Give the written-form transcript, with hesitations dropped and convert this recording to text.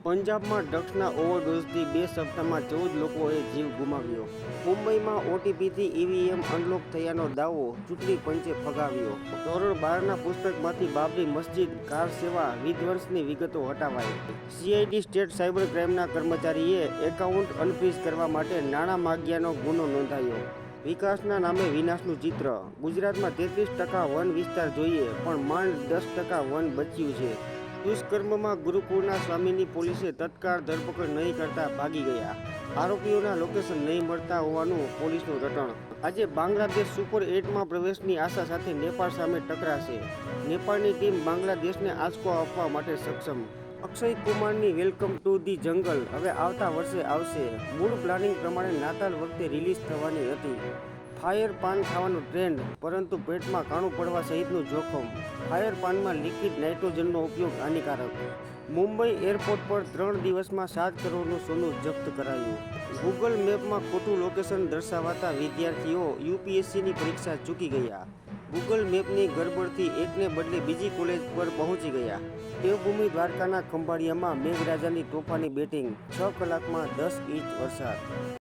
પંજાબમાં ડ્રગ્સના ઓવરડોઝથી 2 સપ્તાહમાં 14 લોકોએ જીવ ગુમાવ્યો. મુંબઈમાં ઓટીપીથી ઈવીએમ અનલોક થયાનો દાવો ચૂંટણી પંચે ફગાવ્યો. ધોરણ 12ના પુસ્તકમાંથી બાબરી મસ્જિદ કાર સેવા વિધ્વંસની વિગતો હટાવાઈ. સીઆઈડી સ્ટેટ સાયબર ક્રાઇમના કર્મચારીએ એકાઉન્ટ અનફ્રીઝ કરવા માટે નાણાં માગ્યાનો ગુનો નોંધાયો. વિકાસના નામે વિનાશનું ચિત્ર. ગુજરાતમાં 33% વન વિસ્તાર જોઈએ પણ માંડ 10% વન બચ્યું છે. દુષ્કર્મમાં ગુરુકુળના સ્વામીની પોલીસે તત્કાળ ધરપકડ નહીં કરતા ભાગી ગયા. આરોપીઓના લોકેશન નહીં મળતા હોવાનું પોલીસનું રટણ. આજે બાંગ્લાદેશ સુપર 8માં પ્રવેશની આશા સાથે નેપાળ સામે ટકરાશે. નેપાળની ટીમ બાંગ્લાદેશને આંચકો આપવા માટે સક્ષમ. અક્ષય કુમારની વેલકમ ટુ ધી જંગલ હવે આવતા વર્ષે આવશે. મૂળ પ્લાનિંગ પ્રમાણે નાતાલ વખતે રિલીઝ થવાની હતી. ફાયર પાન ખાવાનો ટ્રેન્ડ, પરંતુ પેટમાં કાણું પડવા સહિતનું જોખમ. ફાયર પાનમાં લિક્વિડ નાઇટ્રોજનનો ઉપયોગ હાનિકારક. મુંબઈ એરપોર્ટ પર 3 દિવસમાં 7 કરોડનું સોનું જપ્ત કરાયું. ગૂગલ મેપમાં ખોટું લોકેશન દર્શાવાતા વિદ્યાર્થીઓ યુપીએસસીની પરીક્ષા ચૂકી ગયા. ગૂગલ મેપની ગડબડથી એકને બદલે બીજી કોલેજ પર પહોંચી ગયા. દેવભૂમિ દ્વારકાના ખંભાળિયામાં મેઘરાજાની તોફાની બેટિંગ, 6 કલાકમાં 10 ઇંચ વરસાદ.